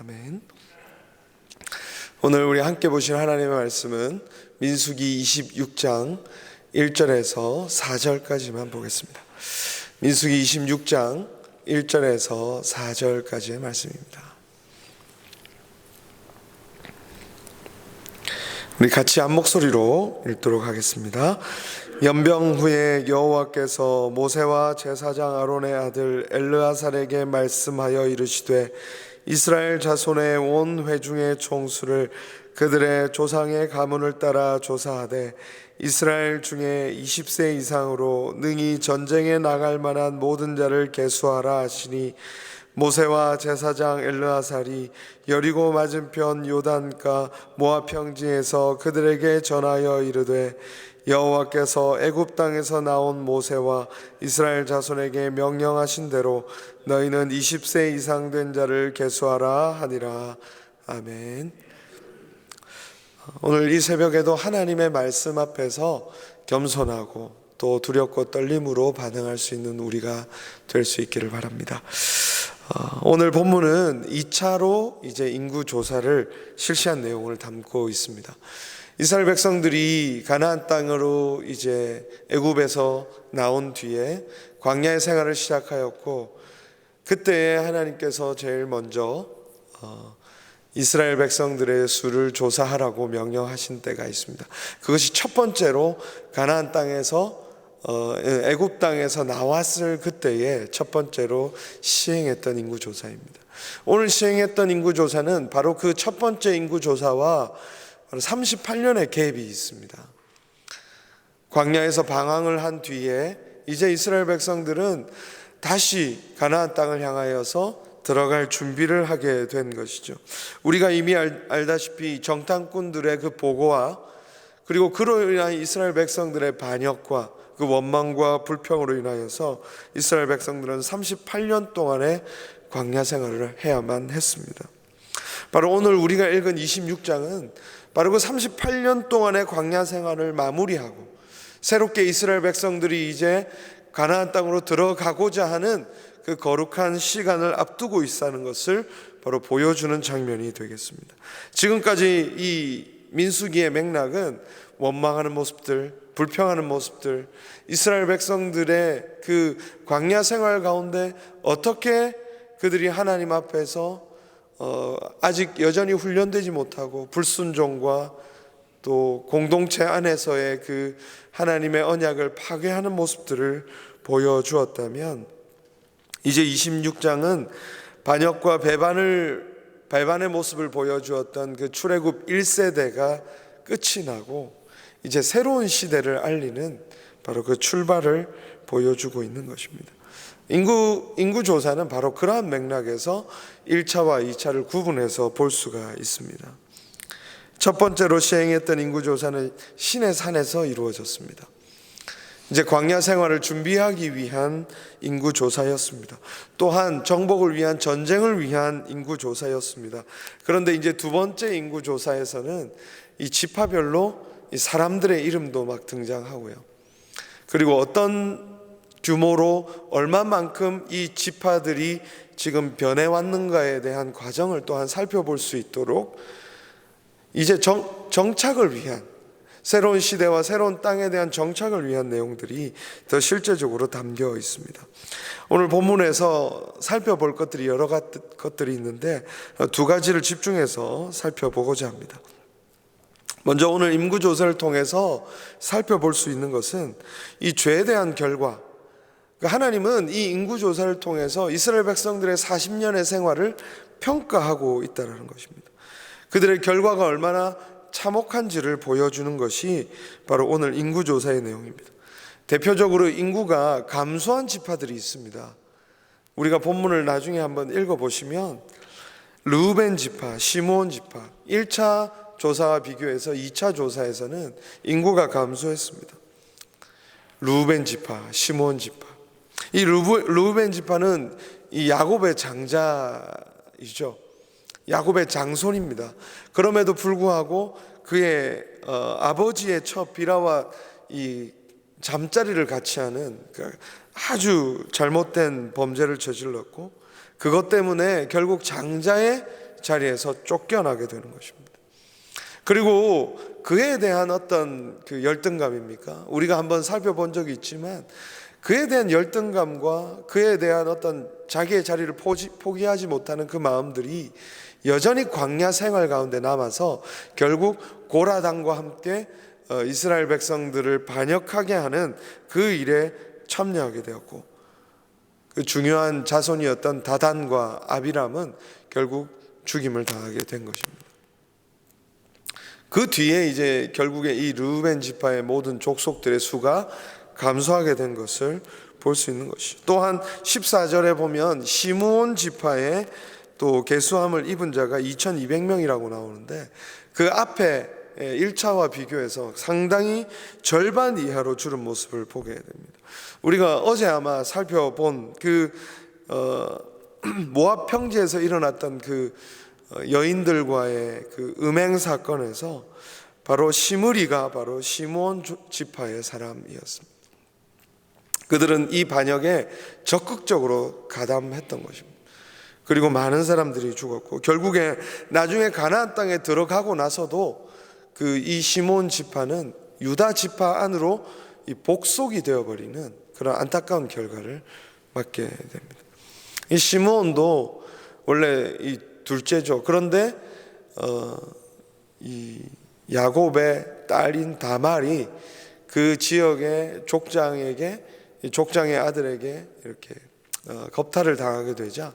아멘. 오늘 우리 함께 보실 하나님의 말씀은 민수기 26장 1절에서 4절까지만 보겠습니다. 민수기 26장 1절에서 4절까지의 말씀입니다. 우리 같이 한 목소리로 읽도록 하겠습니다. 연병 후에 여호와께서 모세와 제사장 아론의 아들 엘르아살에게 말씀하여 이르시되 이스라엘 자손의 온 회중의 총수를 그들의 조상의 가문을 따라 조사하되 이스라엘 중에 20세 이상으로 능히 전쟁에 나갈 만한 모든 자를 계수하라 하시니 모세와 제사장 엘르아살이 여리고 맞은편 요단가 모압 평지에서 그들에게 전하여 이르되 여호와께서 애굽 땅에서 나온 모세와 이스라엘 자손에게 명령하신 대로 너희는 20세 이상 된 자를 계수하라 하니라. 아멘. 오늘 이 새벽에도 하나님의 말씀 앞에서 겸손하고 또 두렵고 떨림으로 반응할 수 있는 우리가 될 수 있기를 바랍니다. 오늘 본문은 2차로 이제 인구 조사를 실시한 내용을 담고 있습니다. 이스라엘 백성들이 가나안 땅으로 이제 애굽에서 나온 뒤에 광야의 생활을 시작하였고, 그때 하나님께서 제일 먼저 이스라엘 백성들의 수를 조사하라고 명령하신 때가 있습니다. 그것이 첫 번째로 가나안 땅에서 애굽 땅에서 나왔을 그때에 첫 번째로 시행했던 인구조사입니다. 오늘 시행했던 인구조사는 바로 그 첫 번째 인구조사와 38년의 갭이 있습니다. 광야에서 방황을 한 뒤에 이제 이스라엘 백성들은 다시 가나안 땅을 향하여서 들어갈 준비를 하게 된 것이죠. 우리가 이미 알다시피 정탐꾼들의 그 보고와 그리고 그로 인한 이스라엘 백성들의 반역과 그 원망과 불평으로 인하여서 이스라엘 백성들은 38년 동안의 광야 생활을 해야만 했습니다. 바로 오늘 우리가 읽은 26장은 바로 그 38년 동안의 광야 생활을 마무리하고 새롭게 이스라엘 백성들이 이제 가나안 땅으로 들어가고자 하는 그 거룩한 시간을 앞두고 있다는 것을 바로 보여주는 장면이 되겠습니다. 지금까지 이 민수기의 맥락은 원망하는 모습들, 불평하는 모습들, 이스라엘 백성들의 그 광야 생활 가운데 어떻게 그들이 하나님 앞에서 아직 여전히 훈련되지 못하고 불순종과 또 공동체 안에서의 그 하나님의 언약을 파괴하는 모습들을 보여주었다면, 이제 26장은 반역과 배반의 모습을 보여주었던 그 출애굽 1세대가 끝이 나고 이제 새로운 시대를 알리는 바로 그 출발을 보여주고 있는 것입니다. 인구조사는 바로 그러한 맥락에서 1차와 2차를 구분해서 볼 수가 있습니다. 첫 번째로 시행했던 인구조사는 시내 산에서 이루어졌습니다. 이제 광야 생활을 준비하기 위한 인구조사였습니다. 또한 정복을 위한 전쟁을 위한 인구조사였습니다. 그런데 이제 두 번째 인구조사에서는 이 지파별로 이 사람들의 이름도 막 등장하고요. 그리고 어떤 규모로 얼마만큼 이 지파들이 지금 변해왔는가에 대한 과정을 또한 살펴볼 수 있도록 이제 정착을 위한 새로운 시대와 새로운 땅에 대한 정착을 위한 내용들이 더 실제적으로 담겨 있습니다. 오늘 본문에서 살펴볼 것들이 여러 것들이 있는데 두 가지를 집중해서 살펴보고자 합니다. 먼저 오늘 인구조사를 통해서 살펴볼 수 있는 것은 이 죄에 대한 결과, 하나님은 이 인구조사를 통해서 이스라엘 백성들의 40년의 생활을 평가하고 있다는 것입니다. 그들의 결과가 얼마나 참혹한지를 보여주는 것이 바로 오늘 인구조사의 내용입니다. 대표적으로 인구가 감소한 지파들이 있습니다. 우리가 본문을 나중에 한번 읽어보시면 르우벤 지파, 시므온 지파 1차 조사와 비교해서 2차 조사에서는 인구가 감소했습니다. 르우벤 지파, 시므온 지파, 이 르우벤 지파는 이 야곱의 장자이죠. 야곱의 장손입니다. 그럼에도 불구하고 그의 아버지의 첫 비라와 이 잠자리를 같이 하는 아주 잘못된 범죄를 저질렀고, 그것 때문에 결국 장자의 자리에서 쫓겨나게 되는 것입니다. 그리고 그에 대한 어떤 그 열등감입니까? 우리가 한번 살펴본 적이 있지만 그에 대한 열등감과 그에 대한 어떤 자기의 자리를 포기하지 못하는 그 마음들이 여전히 광야 생활 가운데 남아서 결국 고라당과 함께 이스라엘 백성들을 반역하게 하는 그 일에 참여하게 되었고, 그 중요한 자손이었던 다단과 아비람은 결국 죽임을 당하게 된 것입니다. 그 뒤에 이제 결국에 이 르우벤 지파의 모든 족속들의 수가 감소하게 된 것을 볼 수 있는 것이죠. 또한 14절에 보면 시므온 지파의 또 계수함을 입은 자가 2200명이라고 나오는데 그 앞에 1차와 비교해서 상당히 절반 이하로 줄은 모습을 보게 됩니다. 우리가 어제 아마 살펴본 그 모압 평지에서 일어났던 그 여인들과의 그 음행 사건에서 바로 시므리가 바로 시므온 지파의 사람이었습니다. 그들은 이 반역에 적극적으로 가담했던 것입니다. 그리고 많은 사람들이 죽었고 결국에 나중에 가나안 땅에 들어가고 나서도 그 이 시므온 지파는 유다 지파 안으로 이 복속이 되어버리는 그런 안타까운 결과를 맞게 됩니다. 이 시므온도 원래 이 둘째죠. 그런데 이 야곱의 딸인 다말이 그 지역의 족장의 아들에게 이렇게 겁탈을 당하게 되자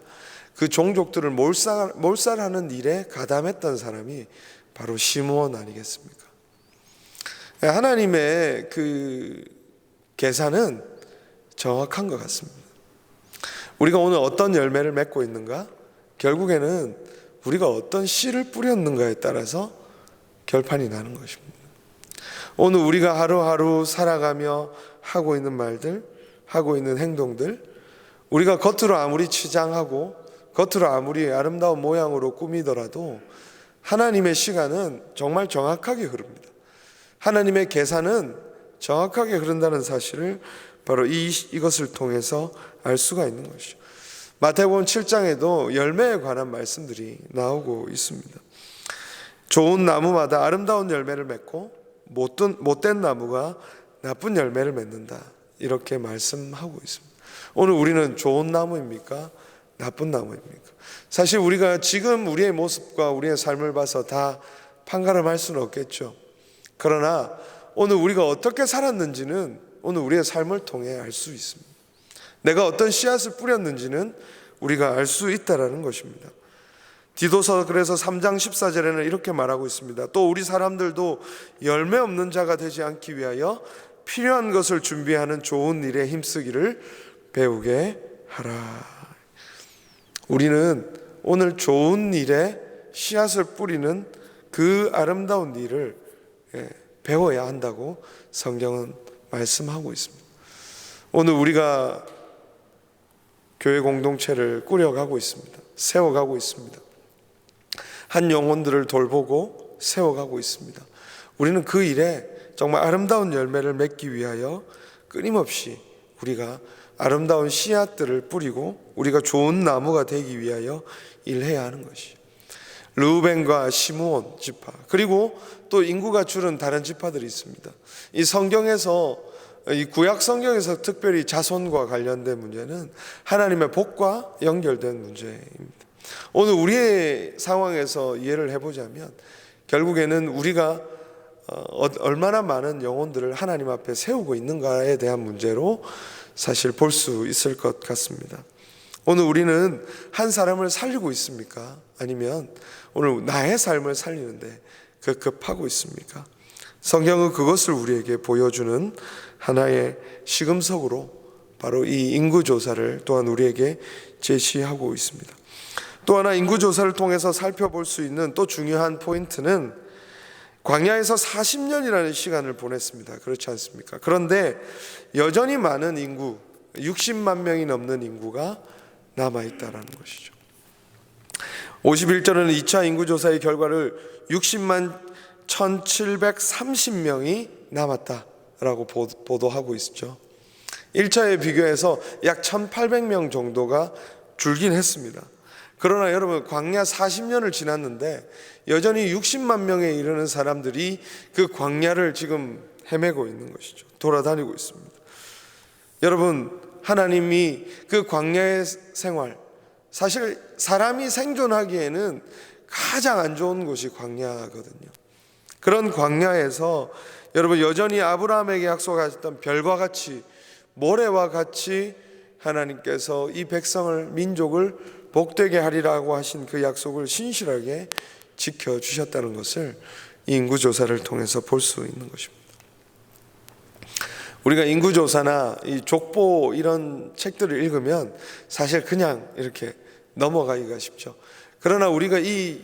그 종족들을 몰살하는 일에 가담했던 사람이 바로 시므온 아니겠습니까? 하나님의 그 계산은 정확한 것 같습니다. 우리가 오늘 어떤 열매를 맺고 있는가? 결국에는 우리가 어떤 씨를 뿌렸는가에 따라서 결판이 나는 것입니다. 오늘 우리가 하루하루 살아가며 하고 있는 말들, 하고 있는 행동들, 우리가 겉으로 아무리 치장하고 겉으로 아무리 아름다운 모양으로 꾸미더라도 하나님의 시간은 정말 정확하게 흐릅니다. 하나님의 계산은 정확하게 흐른다는 사실을 바로 이것을 통해서 알 수가 있는 것이죠. 마태복음 7장에도 열매에 관한 말씀들이 나오고 있습니다. 좋은 나무마다 아름다운 열매를 맺고 못된 나무가 나쁜 열매를 맺는다, 이렇게 말씀하고 있습니다. 오늘 우리는 좋은 나무입니까? 나쁜 나무입니까? 사실 우리가 지금 우리의 모습과 우리의 삶을 봐서 다 판가름할 수는 없겠죠. 그러나 오늘 우리가 어떻게 살았는지는 오늘 우리의 삶을 통해 알 수 있습니다. 내가 어떤 씨앗을 뿌렸는지는 우리가 알 수 있다라는 것입니다. 디도서 그래서 3장 14절에는 이렇게 말하고 있습니다. 또 우리 사람들도 열매 없는 자가 되지 않기 위하여 필요한 것을 준비하는 좋은 일에 힘쓰기를 배우게 하라. 우리는 오늘 좋은 일에 씨앗을 뿌리는 그 아름다운 일을 배워야 한다고 성경은 말씀하고 있습니다. 오늘 우리가 교회 공동체를 꾸려가고 있습니다. 세워가고 있습니다. 한 영혼들을 돌보고 세워가고 있습니다. 우리는 그 일에 정말 아름다운 열매를 맺기 위하여 끊임없이 우리가 아름다운 씨앗들을 뿌리고 우리가 좋은 나무가 되기 위하여 일해야 하는 것이죠. 르우벤과 시므온 지파, 그리고 또 인구가 줄은 다른 지파들이 있습니다. 이 성경에서, 이 구약 성경에서 특별히 자손과 관련된 문제는 하나님의 복과 연결된 문제입니다. 오늘 우리의 상황에서 이해를 해보자면 결국에는 우리가 얼마나 많은 영혼들을 하나님 앞에 세우고 있는가에 대한 문제로 사실 볼 수 있을 것 같습니다. 오늘 우리는 한 사람을 살리고 있습니까? 아니면 오늘 나의 삶을 살리는데 급급하고 있습니까? 성경은 그것을 우리에게 보여주는 하나의 시금석으로 바로 이 인구조사를 또한 우리에게 제시하고 있습니다. 또 하나 인구조사를 통해서 살펴볼 수 있는 또 중요한 포인트는 광야에서 40년이라는 시간을 보냈습니다. 그렇지 않습니까? 그런데 여전히 많은 인구, 60만 명이 넘는 인구가 남아있다는 것이죠. 51절에는 2차 인구조사의 결과를 60만 1730명이 남았다라고 보도하고 있죠. 1차에 비교해서 약 1800명 정도가 줄긴 했습니다. 그러나 여러분, 광야 40년을 지났는데 여전히 60만 명에 이르는 사람들이 그 광야를 지금 헤매고 있는 것이죠. 돌아다니고 있습니다. 여러분, 하나님이 그 광야의 생활, 사실 사람이 생존하기에는 가장 안 좋은 곳이 광야거든요. 그런 광야에서 여러분, 여전히 아브라함에게 약속하셨던 별과 같이, 모래와 같이 하나님께서 이 백성을, 민족을 복되게 하리라고 하신 그 약속을 신실하게 지켜주셨다는 것을 이 인구조사를 통해서 볼 수 있는 것입니다. 우리가 인구조사나 이 족보 이런 책들을 읽으면 사실 그냥 이렇게 넘어가기가 쉽죠. 그러나 우리가 이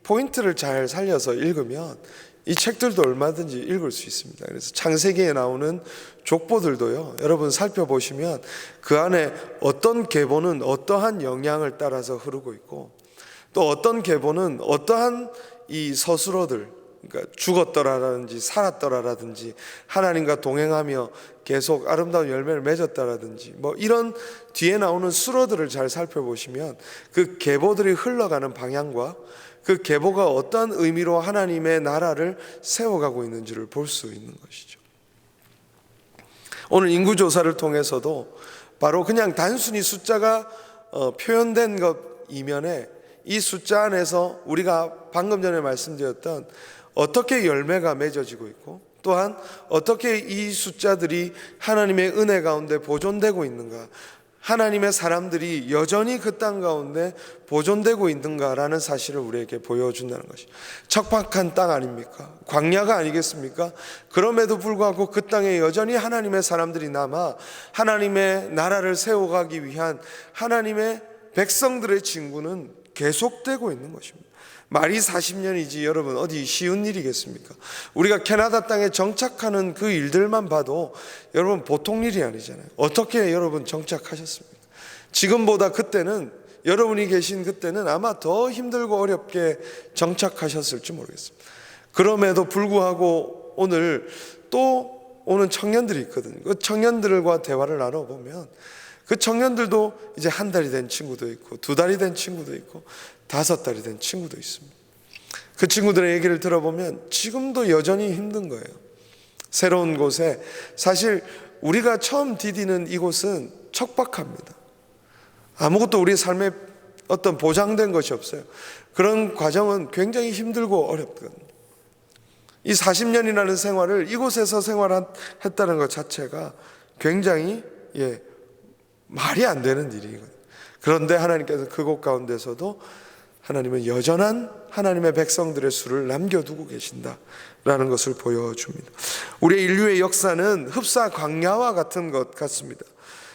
포인트를 잘 살려서 읽으면 이 책들도 얼마든지 읽을 수 있습니다. 그래서 창세기에 나오는 족보들도요, 여러분 살펴보시면 그 안에 어떤 계보는 어떠한 영향을 따라서 흐르고 있고, 또 어떤 계보는 어떠한 이 서술어들, 그러니까 죽었더라라든지 살았더라라든지 하나님과 동행하며 계속 아름다운 열매를 맺었다라든지 뭐 이런 뒤에 나오는 수로들을 잘 살펴보시면 그 계보들이 흘러가는 방향과 그 계보가 어떤 의미로 하나님의 나라를 세워가고 있는지를 볼 수 있는 것이죠. 오늘 인구조사를 통해서도 바로 그냥 단순히 숫자가 표현된 것 이면에 이 숫자 안에서 우리가 방금 전에 말씀드렸던 어떻게 열매가 맺어지고 있고, 또한 어떻게 이 숫자들이 하나님의 은혜 가운데 보존되고 있는가, 하나님의 사람들이 여전히 그 땅 가운데 보존되고 있는가라는 사실을 우리에게 보여준다는 것이, 척박한 땅 아닙니까? 광야가 아니겠습니까? 그럼에도 불구하고 그 땅에 여전히 하나님의 사람들이 남아 하나님의 나라를 세워가기 위한 하나님의 백성들의 진구는 계속되고 있는 것입니다. 말이 40년이지 여러분, 어디 쉬운 일이겠습니까? 우리가 캐나다 땅에 정착하는 그 일들만 봐도 여러분 보통 일이 아니잖아요. 어떻게 여러분 정착하셨습니까? 지금보다 그때는, 여러분이 계신 그때는 아마 더 힘들고 어렵게 정착하셨을지 모르겠습니다. 그럼에도 불구하고 오늘 또 오는 청년들이 있거든요. 그 청년들과 대화를 나눠보면 그 청년들도 이제 한 달이 된 친구도 있고, 두 달이 된 친구도 있고, 5달이 된 친구도 있습니다. 그 친구들의 얘기를 들어보면 지금도 여전히 힘든 거예요. 새로운 곳에, 사실 우리가 처음 디디는 이곳은 척박합니다. 아무것도 우리 삶에 어떤 보장된 것이 없어요. 그런 과정은 굉장히 힘들고 어렵거든요. 이 40년이라는 생활을 이곳에서 생활했다는 것 자체가 굉장히 말이 안 되는 일이거든요. 그런데 하나님께서 그곳 가운데서도 하나님은 여전한 하나님의 백성들의 수를 남겨두고 계신다라는 것을 보여줍니다. 우리의 인류의 역사는 흡사 광야와 같은 것 같습니다.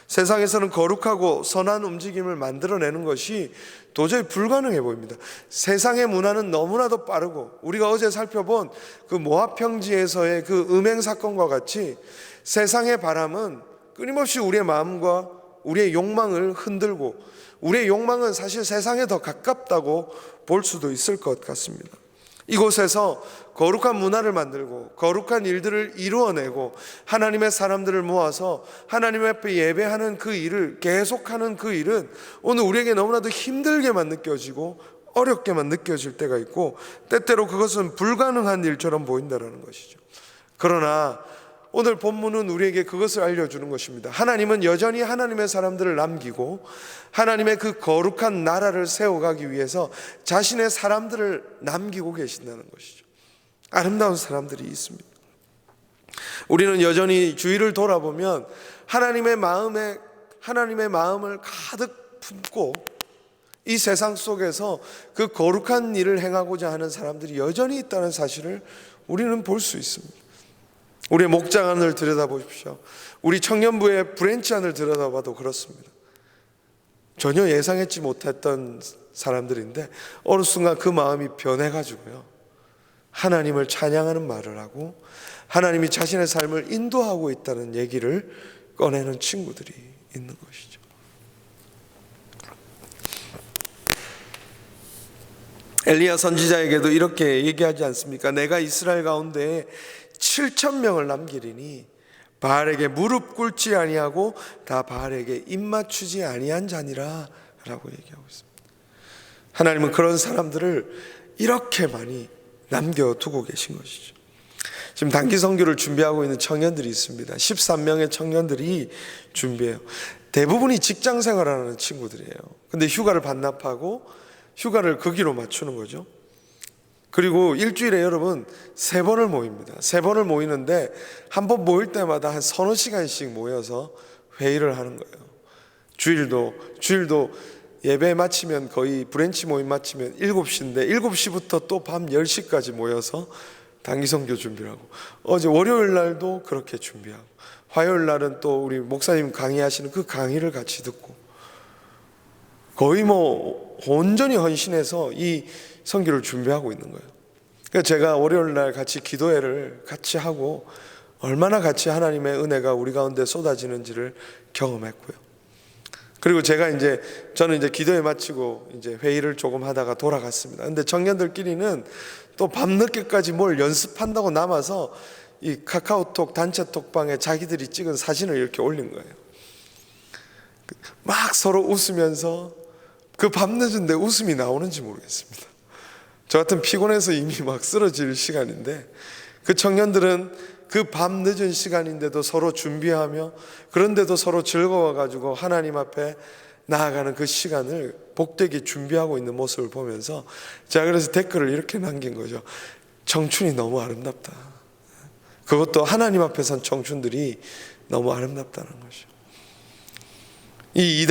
세상에서는 거룩하고 선한 움직임을 만들어내는 것이 도저히 불가능해 보입니다. 세상의 문화는 너무나도 빠르고, 우리가 어제 살펴본 그 모압 평지에서의 그 음행 사건과 같이 세상의 바람은 끊임없이 우리의 마음과 우리의 욕망을 흔들고, 우리의 욕망은 사실 세상에 더 가깝다고 볼 수도 있을 것 같습니다. 이곳에서 거룩한 문화를 만들고 거룩한 일들을 이루어내고 하나님의 사람들을 모아서 하나님 앞에 예배하는 그 일을 계속하는 그 일은 오늘 우리에게 너무나도 힘들게만 느껴지고 어렵게만 느껴질 때가 있고, 때때로 그것은 불가능한 일처럼 보인다는 것이죠. 그러나 오늘 본문은 우리에게 그것을 알려주는 것입니다. 하나님은 여전히 하나님의 사람들을 남기고 하나님의 그 거룩한 나라를 세워가기 위해서 자신의 사람들을 남기고 계신다는 것이죠. 아름다운 사람들이 있습니다. 우리는 여전히 주위를 돌아보면 하나님의 마음을 가득 품고 이 세상 속에서 그 거룩한 일을 행하고자 하는 사람들이 여전히 있다는 사실을 우리는 볼 수 있습니다. 우리의 목장 안을 들여다보십시오. 우리 청년부의 브랜치 안을 들여다봐도 그렇습니다. 전혀 예상했지 못했던 사람들인데 어느 순간 그 마음이 변해가지고요, 하나님을 찬양하는 말을 하고 하나님이 자신의 삶을 인도하고 있다는 얘기를 꺼내는 친구들이 있는 것이죠. 엘리야 선지자에게도 이렇게 얘기하지 않습니까? 내가 이스라엘 가운데 7,000명을 남기리니 바알에게 무릎 꿇지 아니하고 다 바알에게 입 맞추지 아니한 자니라 라고 얘기하고 있습니다. 하나님은 그런 사람들을 이렇게 많이 남겨두고 계신 것이죠. 지금 단기 선교를 준비하고 있는 청년들이 있습니다. 13명의 청년들이 준비해요. 대부분이 직장 생활하는 친구들이에요. 근데 휴가를 반납하고 휴가를 거기로 맞추는 거죠. 그리고 일주일에 여러분 3번을 모입니다. 3번을 모이는데 한 번 모일 때마다 한 서너 시간씩 모여서 회의를 하는 거예요. 주일도 예배 마치면 거의 브랜치 모임 마치면 7시인데 7시부터 또 밤 10시까지 모여서 단기 선교 준비를 하고, 어제 월요일 날도 그렇게 준비하고, 화요일 날은 또 우리 목사님 강의하시는 그 강의를 같이 듣고, 거의 온전히 헌신해서 이 선교를 준비하고 있는 거예요. 그러니까 제가 월요일 날 같이 기도회를 같이 하고 얼마나 같이 하나님의 은혜가 우리 가운데 쏟아지는지를 경험했고요. 그리고 저는 이제 기도회 마치고 이제 회의를 조금 하다가 돌아갔습니다. 근데 청년들끼리는 또 밤늦게까지 뭘 연습한다고 남아서 이 카카오톡 단체 톡방에 자기들이 찍은 사진을 이렇게 올린 거예요. 막 서로 웃으면서 그 밤늦은데 웃음이 나오는지 모르겠습니다. 저 같은 피곤해서 이미 막 쓰러질 시간인데 그 청년들은 그 밤늦은 시간인데도 서로 준비하며 그런데도 서로 즐거워가지고 하나님 앞에 나아가는 그 시간을 복되게 준비하고 있는 모습을 보면서 제가 그래서 댓글을 이렇게 남긴 거죠. 청춘이 너무 아름답다. 그것도 하나님 앞에 선 청춘들이 너무 아름답다는 것이죠. 이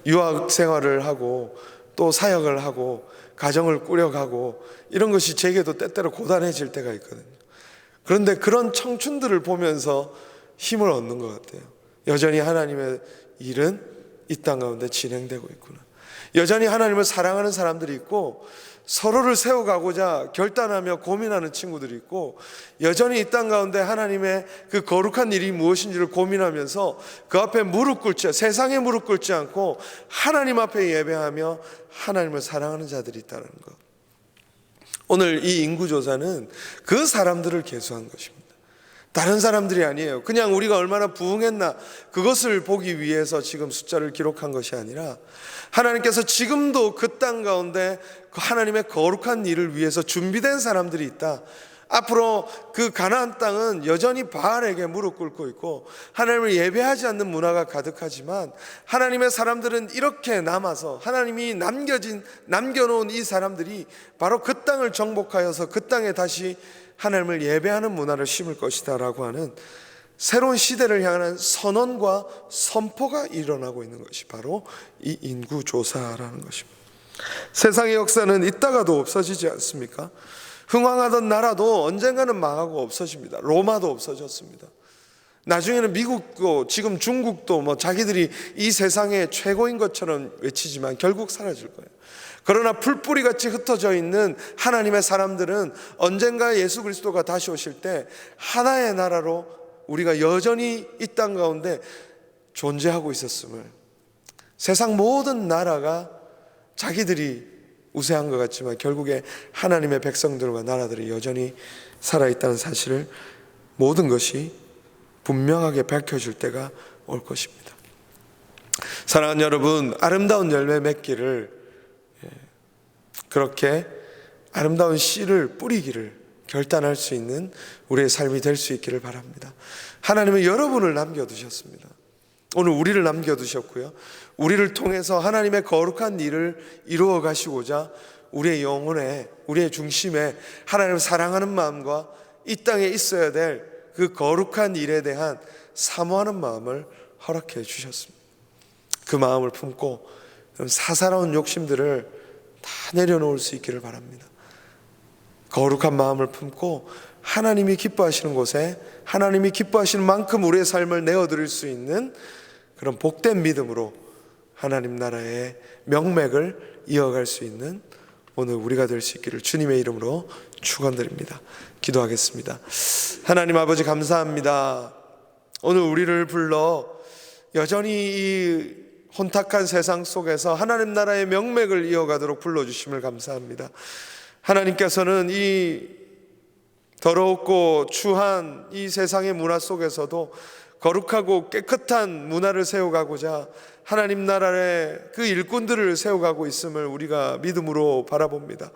유학 생활을 하고 또 사역을 하고 가정을 꾸려가고 이런 것이 제게도 때때로 고단해질 때가 있거든요. 그런데 그런 청춘들을 보면서 힘을 얻는 것 같아요. 여전히 하나님의 일은 이 땅 가운데 진행되고 있구나. 여전히 하나님을 사랑하는 사람들이 있고 서로를 세워가고자 결단하며 고민하는 친구들이 있고 여전히 이 땅 가운데 하나님의 그 거룩한 일이 무엇인지를 고민하면서 그 앞에 세상에 무릎 꿇지 않고 하나님 앞에 예배하며 하나님을 사랑하는 자들이 있다는 것. 오늘 이 인구조사는 그 사람들을 계수한 것입니다. 다른 사람들이 아니에요. 그냥 우리가 얼마나 부흥했나 그것을 보기 위해서 지금 숫자를 기록한 것이 아니라 하나님께서 지금도 그 땅 가운데 하나님의 거룩한 일을 위해서 준비된 사람들이 있다. 앞으로 그 가나안 땅은 여전히 바알에게 무릎 꿇고 있고 하나님을 예배하지 않는 문화가 가득하지만 하나님의 사람들은 이렇게 남아서 하나님이 남겨놓은 이 사람들이 바로 그 땅을 정복하여서 그 땅에 다시 하나님을 예배하는 문화를 심을 것이다 라고 하는 새로운 시대를 향한 선언과 선포가 일어나고 있는 것이 바로 이 인구조사라는 것입니다. 세상의 역사는 있다가도 없어지지 않습니까? 흥왕하던 나라도 언젠가는 망하고 없어집니다. 로마도 없어졌습니다. 나중에는 미국도 지금 중국도 자기들이 이 세상의 최고인 것처럼 외치지만 결국 사라질 거예요. 그러나 풀뿌리같이 흩어져 있는 하나님의 사람들은 언젠가 예수 그리스도가 다시 오실 때 하나의 나라로 우리가 여전히 이 땅 가운데 존재하고 있었음을, 세상 모든 나라가 자기들이 우세한 것 같지만 결국에 하나님의 백성들과 나라들이 여전히 살아있다는 사실을 모든 것이 분명하게 밝혀질 때가 올 것입니다. 사랑하는 여러분, 아름다운 열매 맺기를, 그렇게 아름다운 씨를 뿌리기를 결단할 수 있는 우리의 삶이 될 수 있기를 바랍니다. 하나님은 여러분을 남겨두셨습니다. 오늘 우리를 남겨두셨고요, 우리를 통해서 하나님의 거룩한 일을 이루어 가시고자 우리의 영혼에, 우리의 중심에 하나님을 사랑하는 마음과 이 땅에 있어야 될 그 거룩한 일에 대한 사모하는 마음을 허락해 주셨습니다. 그 마음을 품고 사사로운 욕심들을 다 내려놓을 수 있기를 바랍니다. 거룩한 마음을 품고 하나님이 기뻐하시는 곳에 하나님이 기뻐하시는 만큼 우리의 삶을 내어드릴 수 있는 그런 복된 믿음으로 하나님 나라의 명맥을 이어갈 수 있는 오늘 우리가 될 수 있기를 주님의 이름으로 축원드립니다. 기도하겠습니다. 하나님 아버지, 감사합니다. 오늘 우리를 불러 여전히 이 혼탁한 세상 속에서 하나님 나라의 명맥을 이어가도록 불러주심을 감사합니다. 하나님께서는 이 더럽고 추한 이 세상의 문화 속에서도 거룩하고 깨끗한 문화를 세워가고자 하나님 나라의 그 일꾼들을 세워가고 있음을 우리가 믿음으로 바라봅니다.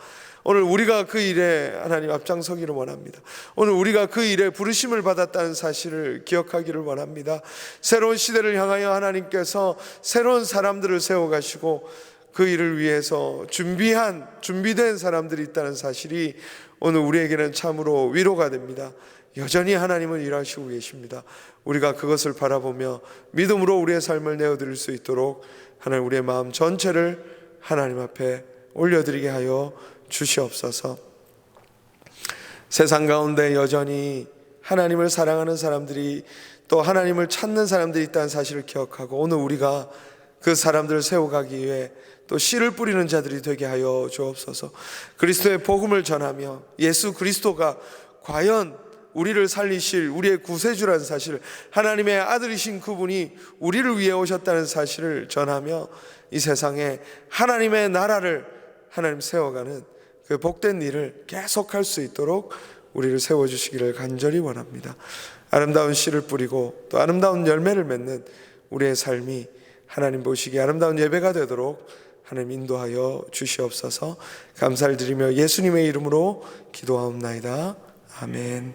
오늘 우리가 그 일에 하나님 앞장서기를 원합니다. 오늘 우리가 그 일에 부르심을 받았다는 사실을 기억하기를 원합니다. 새로운 시대를 향하여 하나님께서 새로운 사람들을 세워가시고 그 일을 위해서 준비된 사람들이 있다는 사실이 오늘 우리에게는 참으로 위로가 됩니다. 여전히 하나님은 일하시고 계십니다. 우리가 그것을 바라보며 믿음으로 우리의 삶을 내어드릴 수 있도록 하나님 우리의 마음 전체를 하나님 앞에 올려드리게 하여 주시옵소서. 세상 가운데 여전히 하나님을 사랑하는 사람들이 또 하나님을 찾는 사람들이 있다는 사실을 기억하고 오늘 우리가 그 사람들을 세워가기 위해 또 씨를 뿌리는 자들이 되게 하여 주옵소서. 그리스도의 복음을 전하며 예수 그리스도가 과연 우리를 살리실 우리의 구세주라는 사실, 하나님의 아들이신 그분이 우리를 위해 오셨다는 사실을 전하며 이 세상에 하나님의 나라를 하나님 세워가는 그 복된 일을 계속할 수 있도록 우리를 세워주시기를 간절히 원합니다. 아름다운 씨를 뿌리고 또 아름다운 열매를 맺는 우리의 삶이 하나님 보시기에 아름다운 예배가 되도록 하나님 인도하여 주시옵소서. 감사를 드리며 예수님의 이름으로 기도하옵나이다. 아멘.